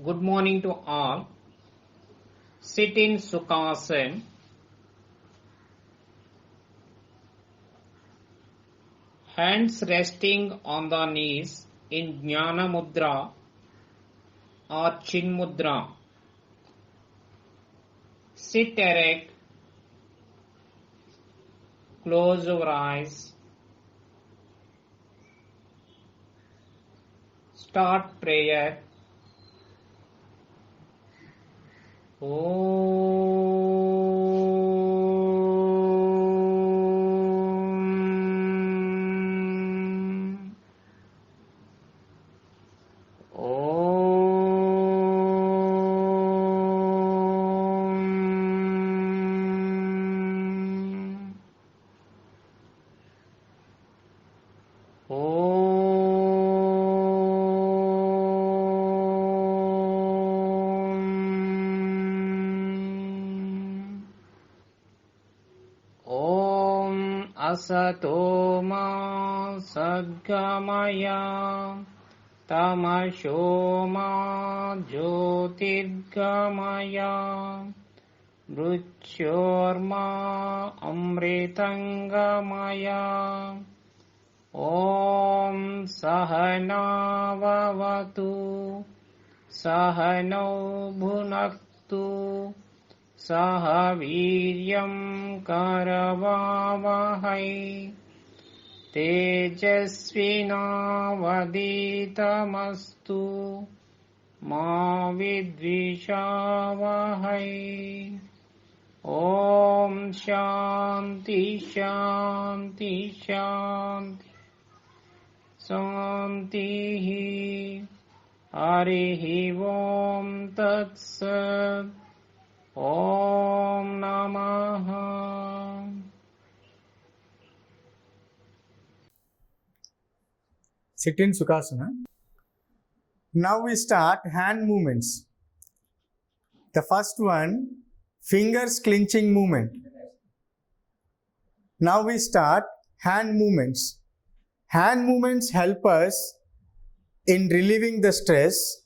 Good morning to all. Sit in Sukhasana. Hands resting on the knees in Jnana Mudra or Chin Mudra. Sit erect. Close your eyes. Start prayer. Asato ma sadgamaya tamasho ma jyotirgamaya mrityorma amritangamaya Om Sahana Vavatu Sahano Bhunaktu Sahaviryam Karavavahai Tejasvinavaditamastu Ma Vidvishavahai Om Shanti Shanti Shanti Santihi Harihi Om Tat Sat Om Namaha. Sit in Sukhasana. Now we start hand movements. The first one, fingers clenching movement. Now we start hand movements. Hand movements help us in relieving the stress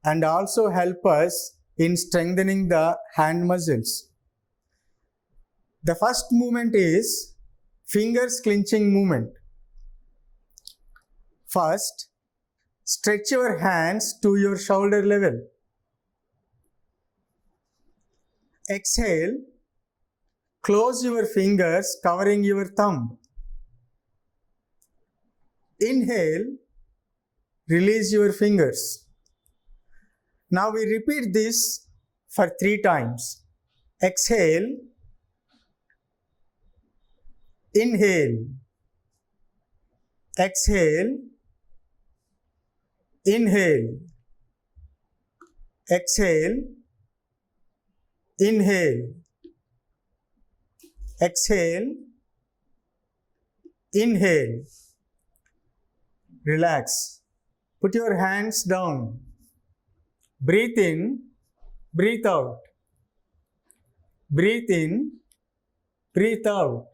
and also help us in strengthening the hand muscles. The first movement is fingers clenching movement. First, stretch your hands to your shoulder level. Exhale, close your fingers covering your thumb. Inhale, release your fingers. Now we repeat this for 3 times. Exhale, inhale, exhale, inhale, exhale, inhale, exhale, inhale. Relax. Put your hands down. Breathe in, breathe out. Breathe in, breathe out.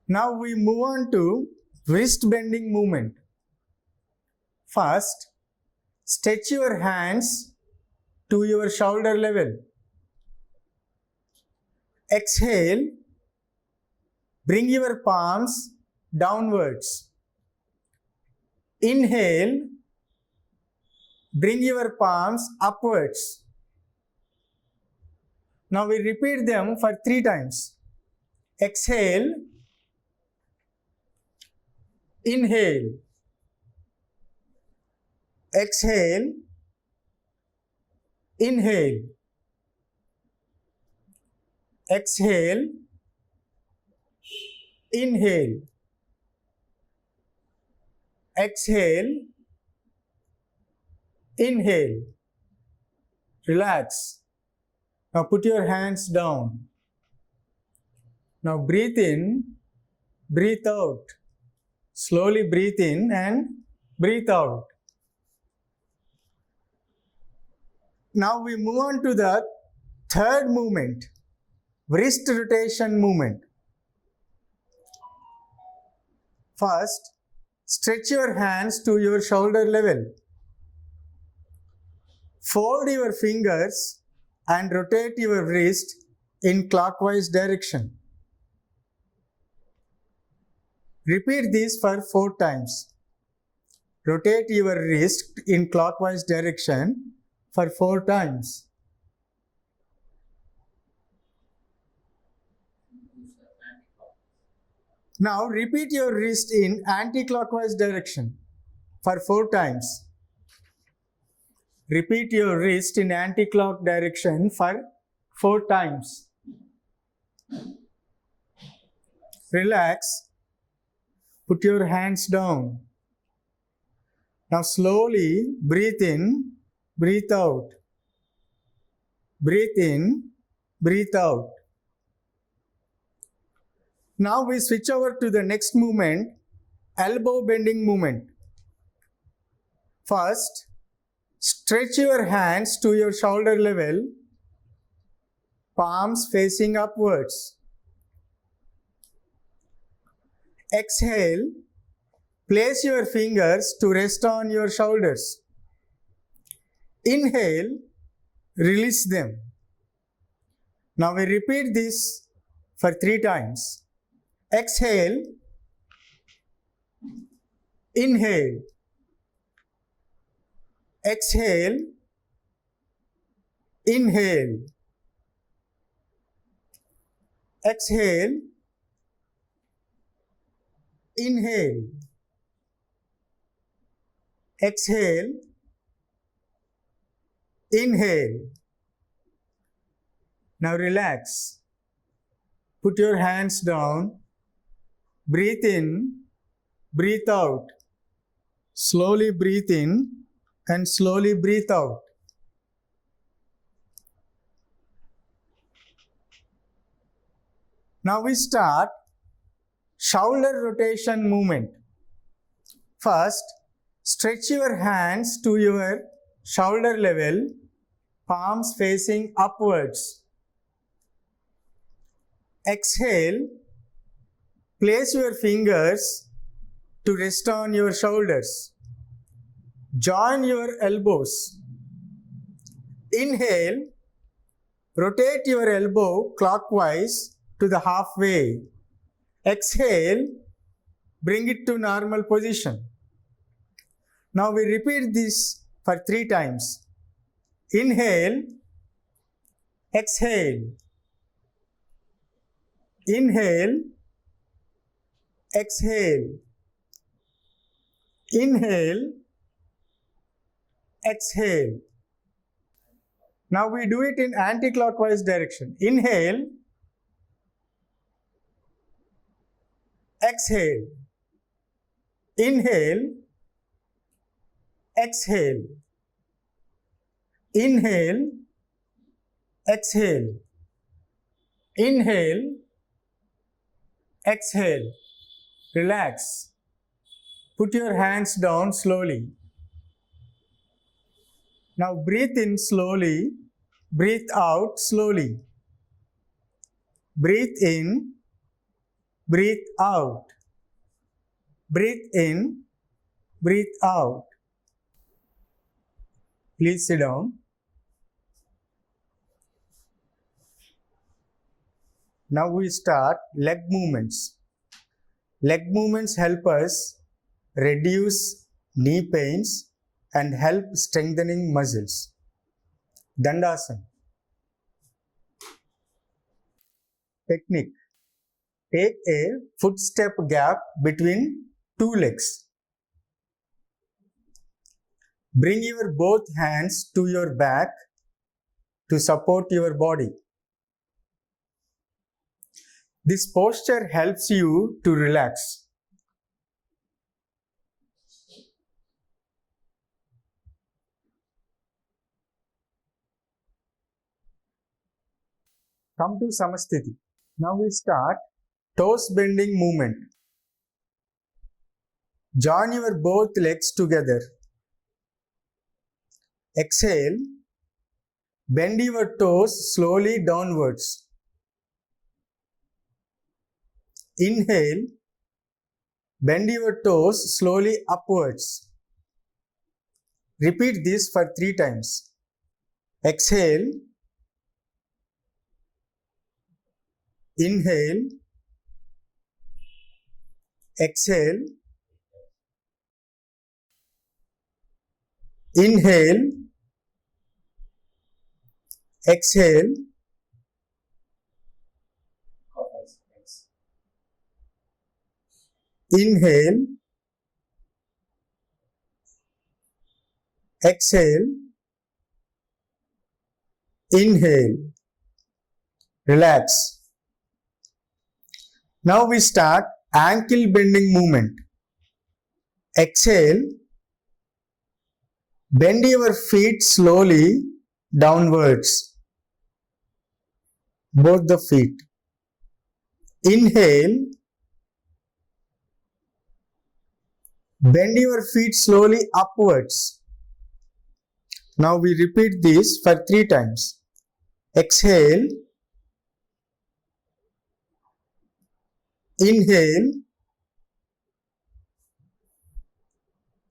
Now we move on to wrist bending movement. First, stretch your hands to your shoulder level. Exhale, bring your palms downwards. Inhale, bring your palms upwards. Now we repeat them for 3 times. Exhale, inhale, exhale, inhale, exhale, inhale, exhale, inhale. Relax. Now put your hands down. Now breathe in, breathe out. Slowly breathe in and breathe out. Now we move on to the third movement, wrist rotation movement. First, Stretch your hands to your shoulder level. Fold your fingers and rotate your wrist in clockwise direction. Repeat this for 4 times. Rotate your wrist in clockwise direction for 4 times. Now repeat your wrist in anti-clockwise direction for 4 times. Repeat your wrist in anti-clock direction for 4 times. Relax. Put your hands down. Now slowly breathe in, breathe out. Breathe in, breathe out. Now we switch over to the next movement, elbow bending movement. First, stretch your hands to your shoulder level, palms facing upwards. Exhale, place your fingers to rest on your shoulders. Inhale, release them. Now we repeat this for 3 times. Exhale, inhale, exhale, inhale, exhale, inhale, exhale, inhale. Now relax. Put your hands down. Breathe in, breathe out. Slowly breathe in and slowly breathe out. Now we start shoulder rotation movement. First, stretch your hands to your shoulder level, palms facing upwards. Exhale, place your fingers to rest on your shoulders. Join your elbows. Inhale, rotate your elbow clockwise to the halfway. Exhale, bring it to normal position. Now we repeat this for 3 times. Inhale, exhale, inhale, exhale, inhale, exhale. Now we do it in anti-clockwise direction. Inhale, exhale, inhale, exhale, inhale, exhale, inhale, exhale. Relax. Put your hands down slowly. Now breathe in slowly, breathe out slowly. Breathe in, breathe out. Breathe in, breathe out. Please sit down. Now we start leg movements. Leg movements help us reduce knee pains and help strengthening muscles. Dandasana. Technique. Take a footstep gap between 2 legs. Bring your both hands to your back to support your body. This posture helps you to relax. Come to Samasthiti. Now we start toes bending movement. Join your both legs together. Exhale. Bend your toes slowly downwards. Inhale. Bend your toes slowly upwards. Repeat this for 3 times. Exhale. Inhale. Exhale. Inhale. Exhale. Inhale. Exhale. Inhale. Relax. Now we start ankle bending movement. Exhale. Bend your feet slowly downwards. Both the feet. Inhale. Bend your feet slowly upwards. Now we repeat this for 3 times. Exhale. Inhale.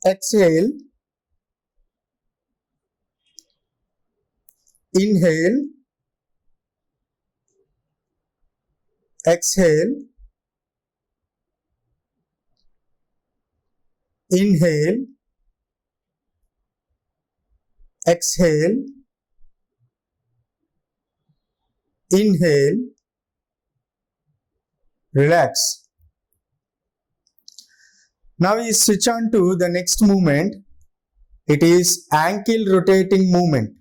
Exhale. Inhale. Exhale. Inhale. Exhale. Inhale. Relax. Now we switch on to the next movement. It is ankle rotating movement.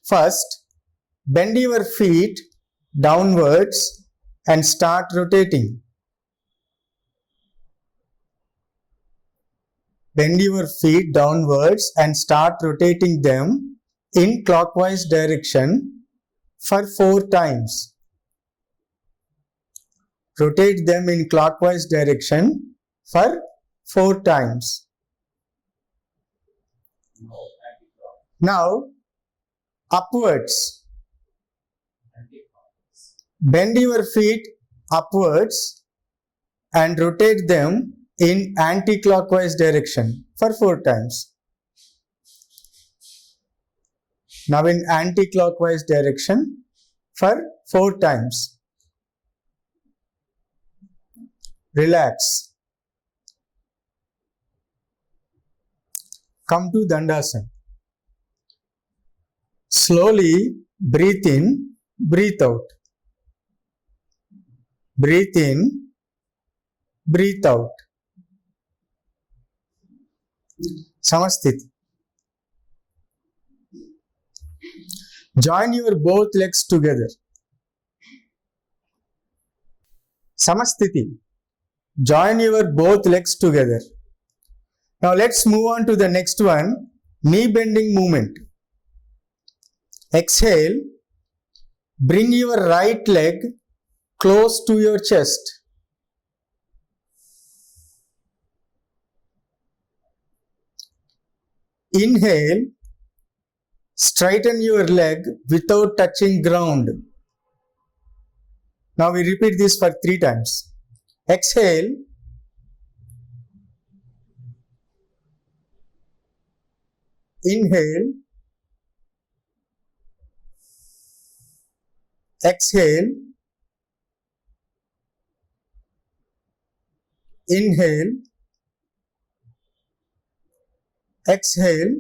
First, bend your feet downwards and start rotating. Bend your feet downwards and start rotating them in clockwise direction for 4 times. Rotate them in clockwise direction for 4 times. Now, upwards. Bend your feet upwards and rotate them in anti-clockwise direction for 4 times. Now in anti-clockwise direction for 4 times. Relax. Come to Dandasana. Slowly breathe in, breathe out. Breathe in, breathe out. Samasthiti. Join your both legs together. Samasthiti. Join your both legs together. Now let's move on to the next one, knee bending movement. Exhale. Bring your right leg close to your chest. Inhale. Straighten your leg without touching ground. Now we repeat this for 3 times. Exhale. Inhale. Exhale. Inhale. Exhale.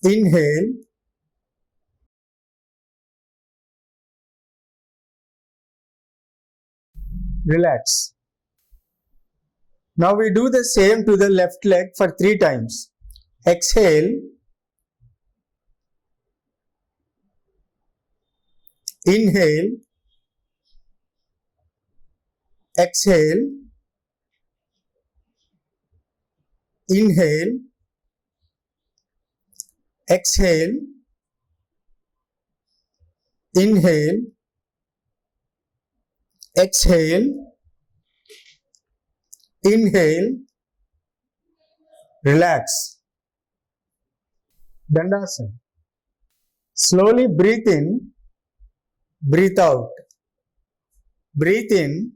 Inhale. Relax. Now we do the same to the left leg for 3 times. Exhale. Inhale. Exhale. Inhale. Exhale. Inhale. Exhale. Inhale. Relax. Dandasana. Slowly breathe in, breathe out. breathe in,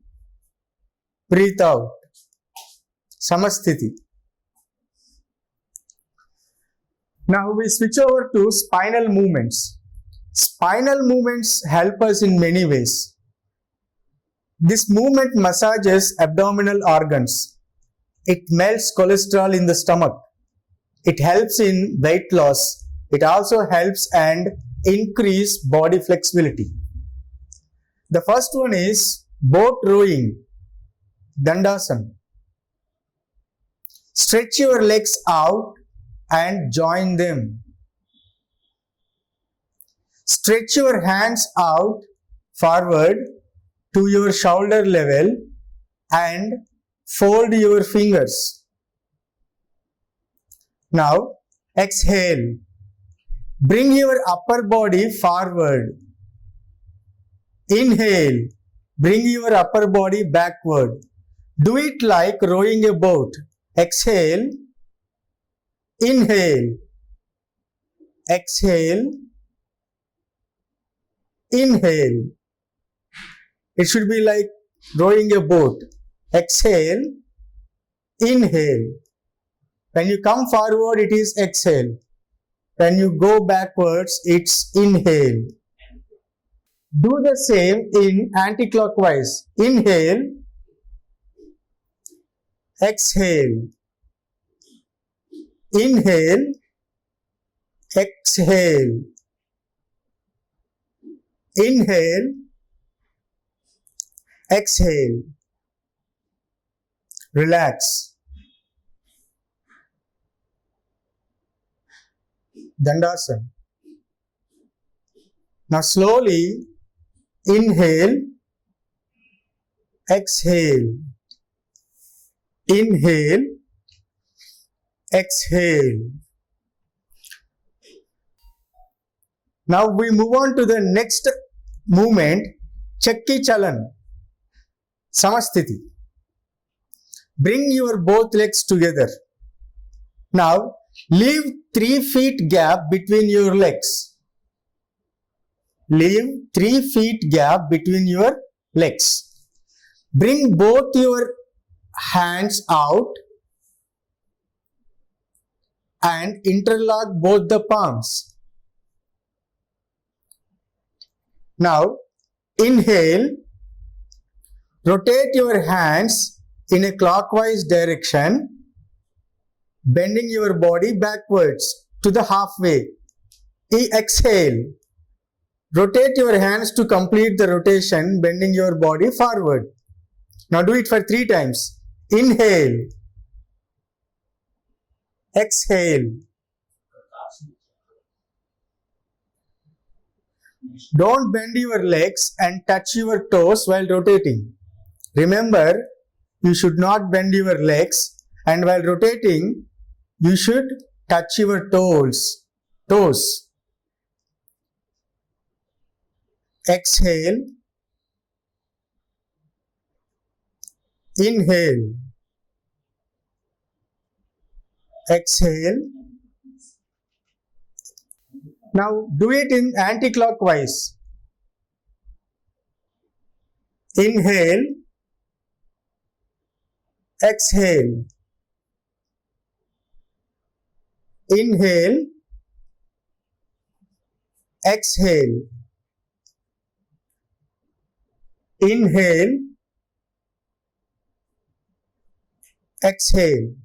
breathe out. Samasthiti. Now we switch over to spinal movements. Spinal movements help us in many ways. This movement massages abdominal organs. It melts cholesterol in the stomach. It helps in weight loss. It also helps and increase body flexibility. The first one is boat rowing, Dandasana. Stretch your legs out and join them. Stretch your hands out forward to your shoulder level and fold your fingers. Now exhale. Bring your upper body forward. Inhale. Bring your upper body backward. Do it like rowing a boat. Exhale. Inhale. Exhale. Inhale. It should be like rowing a boat. Exhale. Inhale. When you come forward, it is exhale. When you go backwards, it's inhale. Do the same in anti-clockwise. Inhale. Exhale. Inhale. Exhale. Inhale. Exhale. Relax. Dandasana. Now slowly inhale, exhale. Inhale, exhale. Now we move on to the next movement, Chakki Chalan, Samasthiti. Bring your both legs together. Now leave 3 feet gap between your legs. Leave 3 feet gap between your legs. Bring both your hands out and interlock both the palms. Now inhale, rotate your hands in a clockwise direction, bending your body backwards to the halfway. Exhale, rotate your hands to complete the rotation, bending your body forward. Now do it for 3 times. Inhale, exhale. Don't bend your legs and touch your toes while rotating. Remember, you should not bend your legs, and while rotating, you should touch your toes. Exhale. Inhale. Exhale. Now do it in anti-clockwise. Inhale. Exhale. Inhale. Exhale. Inhale. Exhale.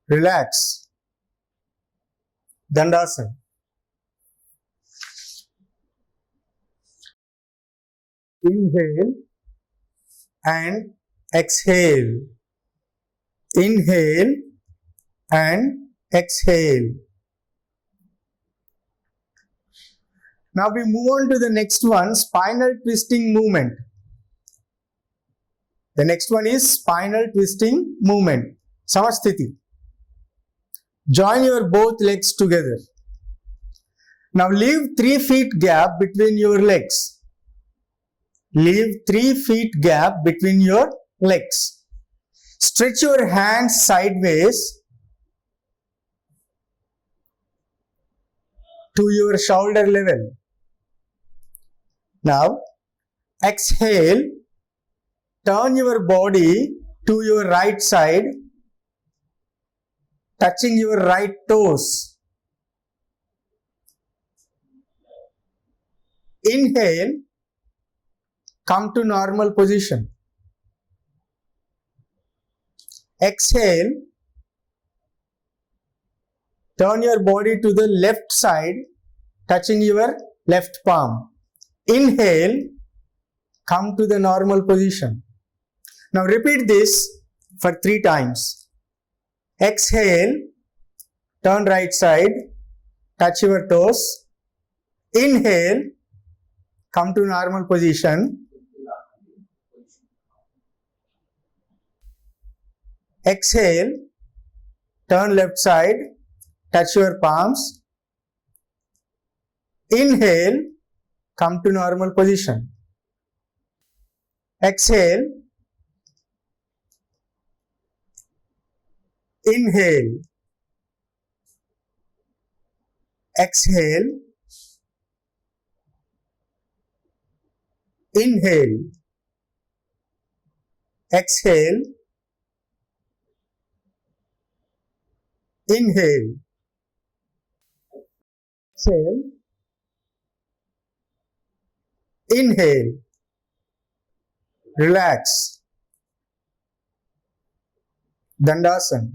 Relax. Dandasana. Inhale and exhale. Inhale and exhale. Now we move on to the next one, spinal twisting movement. The next one is spinal twisting movement, Samasthiti. Join your both legs together. Now leave 3 feet gap between your legs. Leave 3 feet gap between your legs. Stretch your hands sideways to your shoulder level. Now Exhale, turn your body to your right side, touching your right toes. Inhale, come to normal position. Exhale, turn your body to the left side, touching your left palm. Inhale, come to the normal position. Now repeat this for 3 times. Exhale, turn right side, touch your toes. Inhale, come to normal position. Exhale, turn left side, touch your palms. Inhale, come to normal position. Exhale, inhale, exhale, inhale, exhale, inhale, exhale, inhale, relax. Dandasana.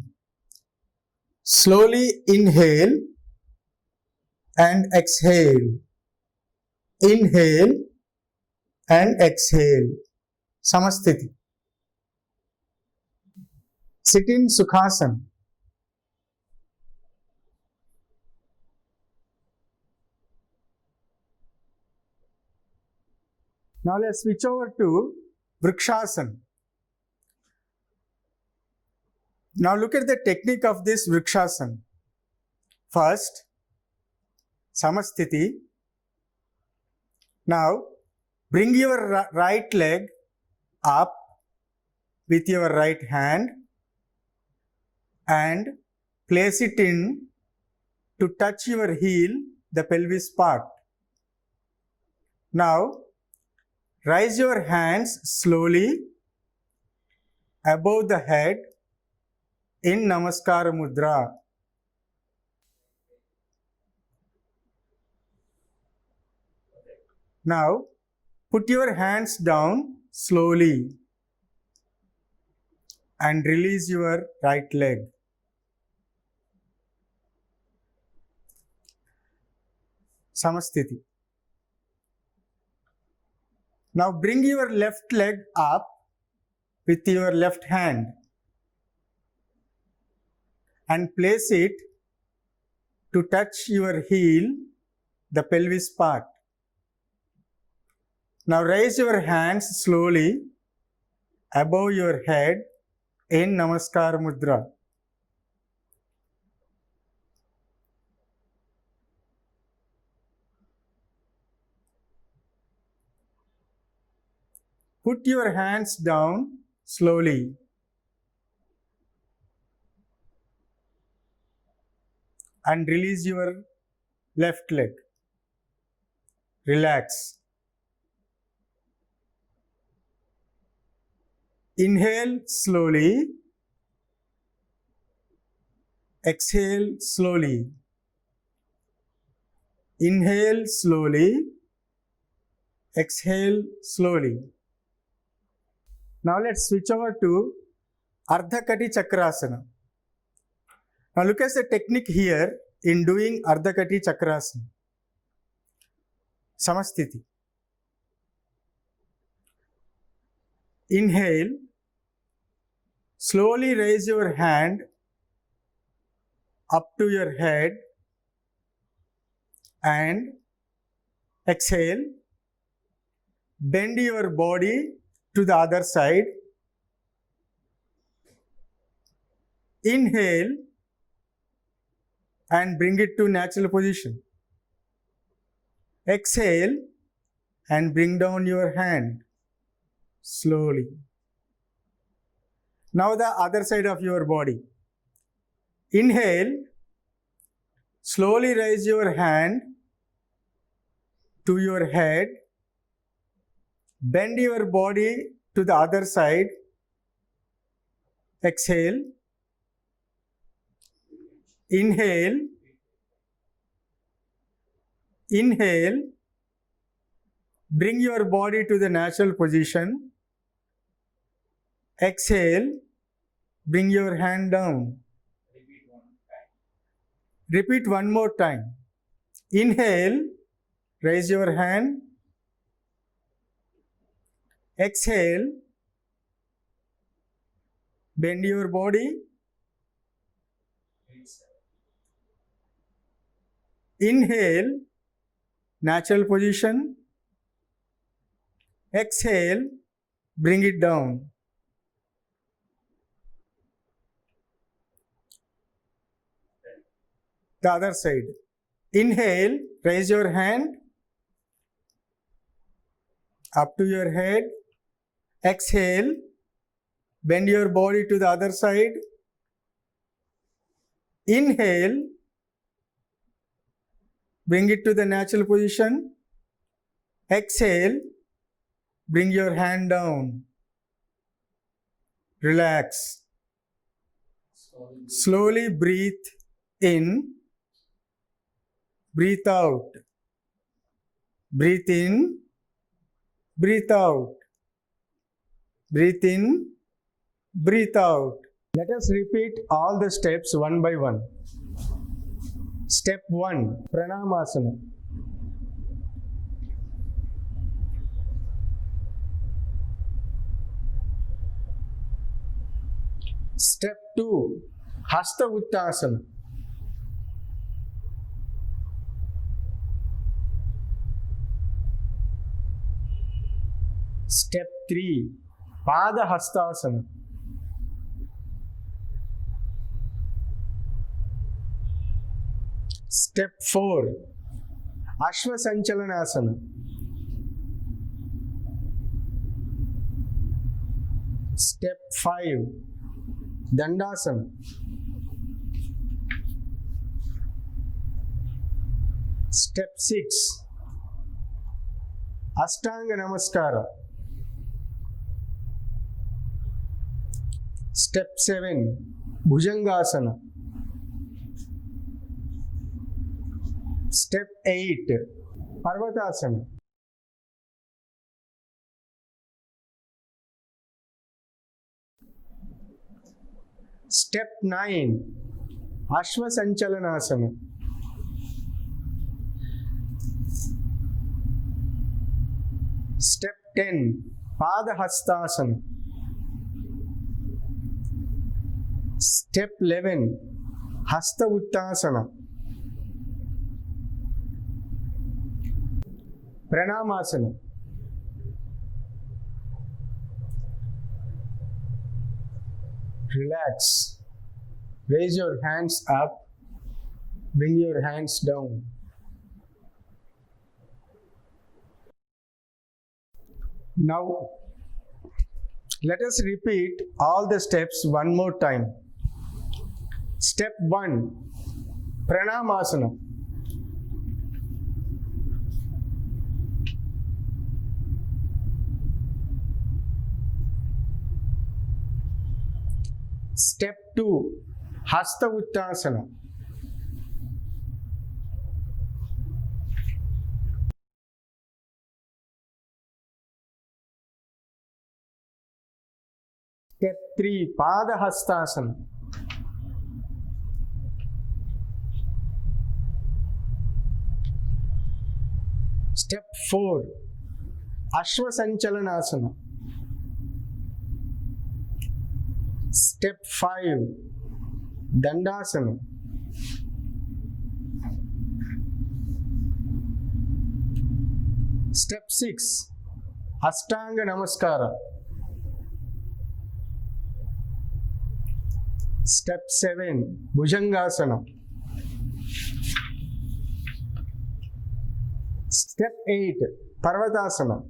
Slowly inhale and exhale. Inhale and exhale. Samasthiti. Sit in Sukhasana. Now let's switch over to Vrikshasana. Now look at the technique of this Vrikshasana. First, Samasthiti. Now, bring your right leg up with your right hand and place it in to touch your heel, the pelvis part. Now, raise your hands slowly above the head in Namaskara Mudra. Now, put your hands down slowly and release your right leg. Samasthiti. Now, bring your left leg up with your left hand and place it to touch your heel, the pelvis part. Now raise your hands slowly above your head in Namaskara Mudra. Put your hands down slowly. And release your left leg. Relax. Inhale slowly. Exhale slowly. Inhale slowly. Exhale slowly. Now let's switch over to Ardha Kati Chakrasana. Now look at the technique here in doing Ardha Kati Chakrasana. Samasthiti. Inhale. Slowly raise your hand up to your head and exhale. Bend your body to the other side. Inhale and bring it to natural position. Exhale and bring down your hand slowly. Now the other side of your body. Inhale, slowly raise your hand to your head Bend your body to the other side. Exhale. Inhale. Inhale. Bring your body to the natural position. Exhale. Bring your hand down. Repeat one more time. Inhale. Raise your hand. Exhale. Bend your body. Inhale. Natural position. Exhale. Bring it down. The other side. Inhale. Raise your hand up to your head. Exhale. Bend your body to the other side. Inhale. Bring it to the natural position. Exhale. Bring your hand down. Relax. Slowly breathe in. Breathe out. Breathe in. Breathe out. Breathe in. Breathe out. Let us repeat all the steps one by one. Step 1. Pranamasana. Step 2. Hasta Uttasana. Step 3. Pada Hastasana. Step 4. Ashvasanchalanasana. Step 5. Dandasana. Step 6. Ashtanga Namaskara. Step 7. Bhujangasana. Step 8. Parvatasana. Step 9. Ashvasanchalanasana. Step 10. Padahastasana. Step 11. Hasta Uttasana. Pranamasana. Relax. Raise your hands up. Bring your hands down. Now, let us repeat all the steps one more time. Step 1. Pranamasana. Step 2. Hasta Uttasana. Step 3. Padahastasana. Step 4. Ashvasanchalanasana. Step 5. Dandasana. Step 6. Ashtanga Namaskara. Step 7. Bhujangasana. Step 8. Parvatasana.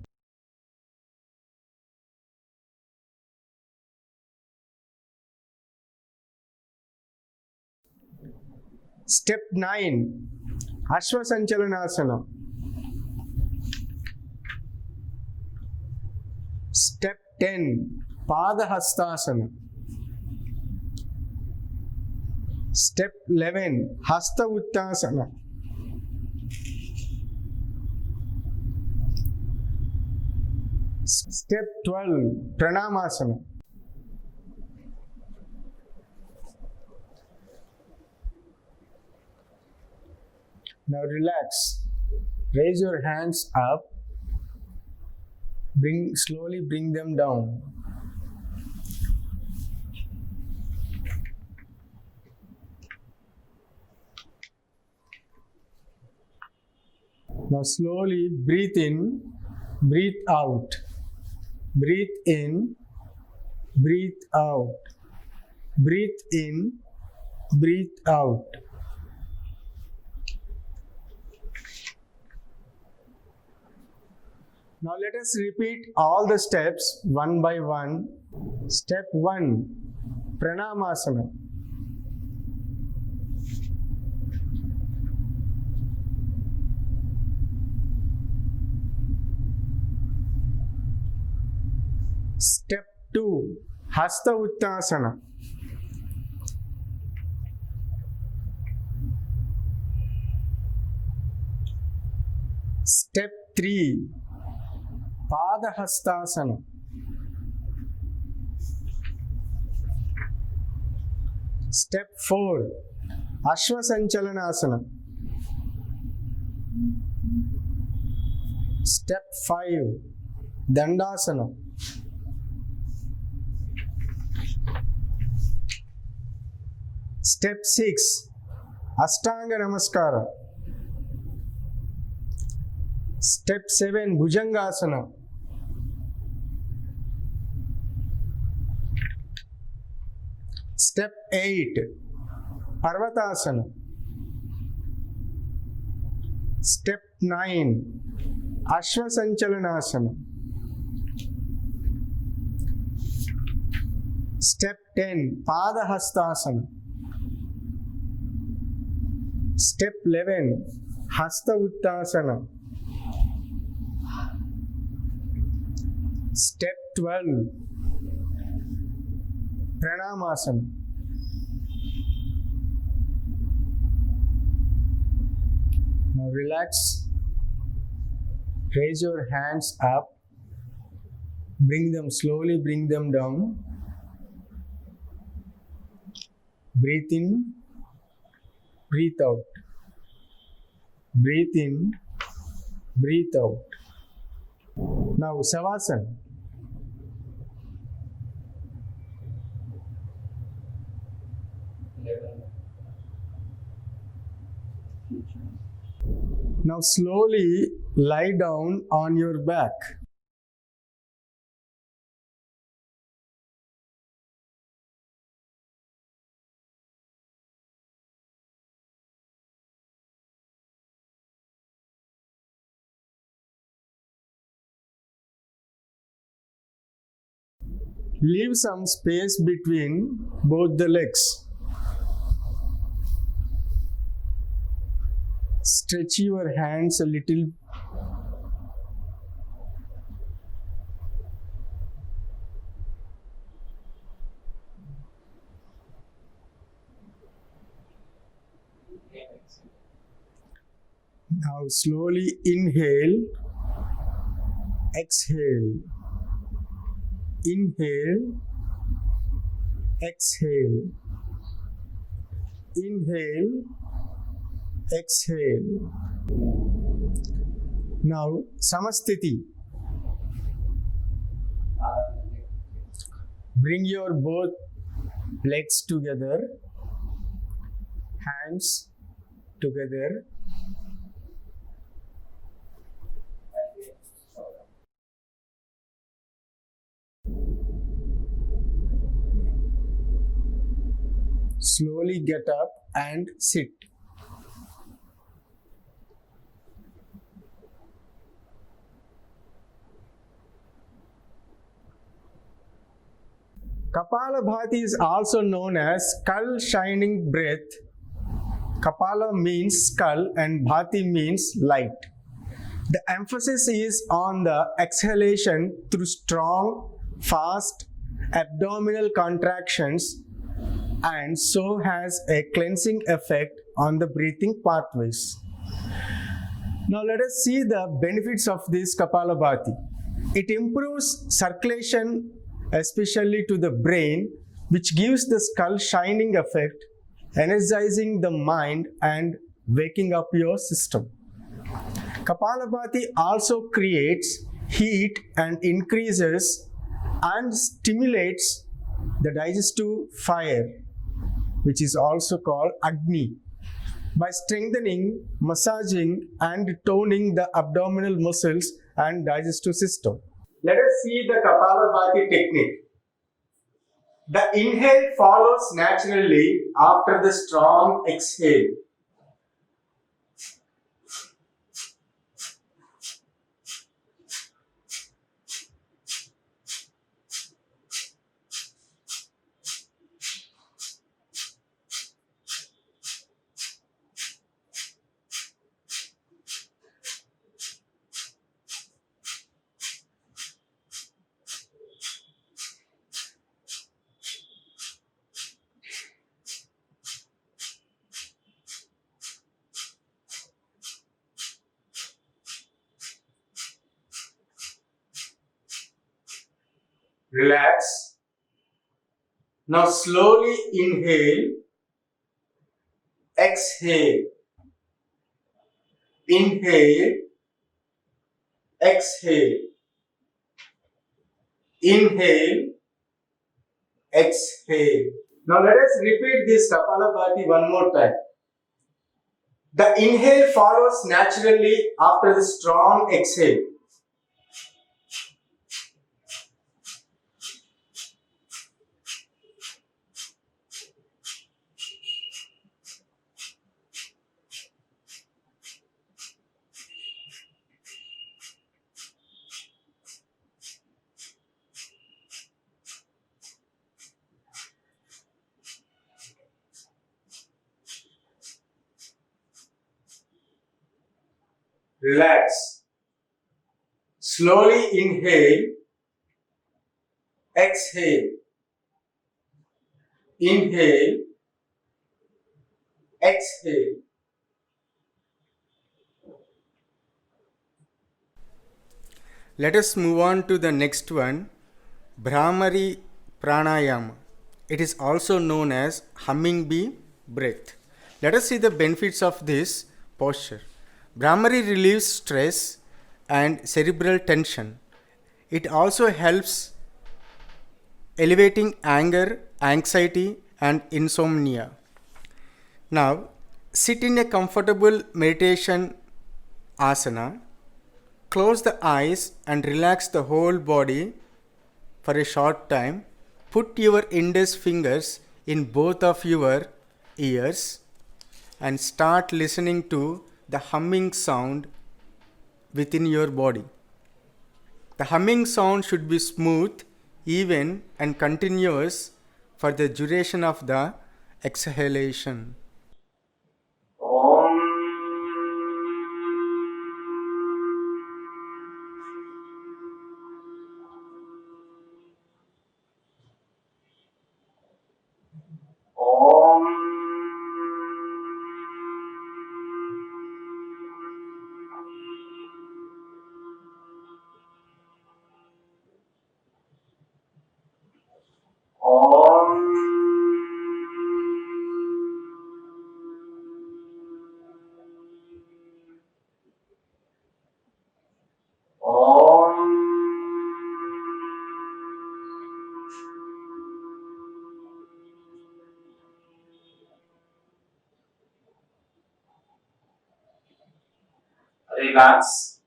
Step 9. Ashvasanchalanasana. 10, Padahastasana. Step 11, Hasta Uttasana. Step 12, Pranamasana. Now relax. Raise your hands up. Slowly bring them down. Now slowly breathe in, breathe out. Breathe in, breathe out. Breathe in, breathe out. Now let us repeat all the steps one by one. Step 1, Pranamasana. Step 2, Hasta Uttasana. Step 3, Padahastasana. Step 4, Ashwasanchalanasana. Step 5, Dandasana. Step 6, Ashtanga Namaskara. Step 7, Bhujangasana. Step 8, Parvatasana. Step 9, Ashwasanchalanasana. Step 10, Padahastasana. Step 11, Hasta Uttasana. Step 12, Pranamasana. Now relax. Raise your hands up. Slowly bring them down. Breathe in, breathe out. Breathe in, breathe out. Now Savasana. Now slowly lie down on your back. Leave some space between both the legs. Stretch your hands a little. Now slowly inhale, exhale. Inhale, exhale. Inhale, exhale. Now Samasthiti. Bring your both legs together, hands together. Slowly get up and sit. Kapalabhati is also known as skull shining breath. Kapala means skull and Bhati means light. The emphasis is on the exhalation through strong fast abdominal contractions and so has a cleansing effect on the breathing pathways. Now let us see the benefits of this Kapalabhati. It improves circulation, especially to the brain, which gives the skull shining effect, energizing the mind and waking up your system. Kapalabhati also creates heat and increases and stimulates the digestive fire, which is also called Agni, by strengthening, massaging, and toning the abdominal muscles and digestive system. Let us see the Kapalabhati technique. The inhale follows naturally after the strong exhale. Relax. Now slowly inhale, exhale, inhale, exhale, inhale, exhale. Now let us repeat this Kapalabhati one more time. The inhale follows naturally after the strong exhale. Relax. Slowly inhale, exhale, inhale, exhale. Let us move on to the next one, Bhramari Pranayama. It is also known as humming bee breath. Let us see the benefits of this posture. Bhramari relieves stress and cerebral tension. It also helps elevating anger, anxiety, and insomnia. Now, sit in a comfortable meditation asana. Close the eyes and relax the whole body for a short time. Put your index fingers in both of your ears and start listening to the humming sound within your body. The humming sound should be smooth, even, and continuous for the duration of the exhalation. Relax.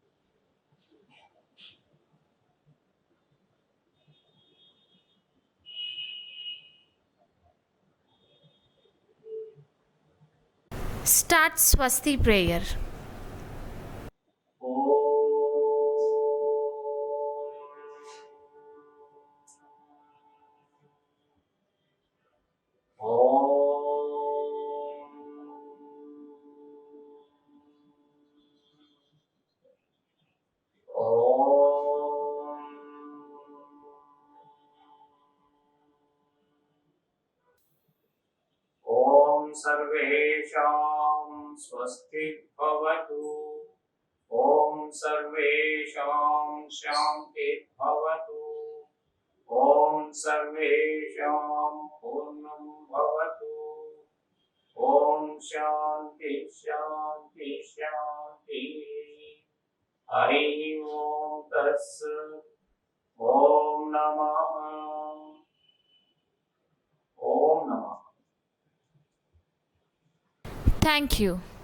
Start Swasti prayer. सर्वेषां स्वस्ति भवतु। ॐ सर्वेषां शान्ति भवतु। ॐ सर्वेषां पूर्णं भवतु। ॐ शान्ति शान्ति शान्ति। हरिः ॐ तत्सत्। ॐ नमः। ॐ नमः। Thank you.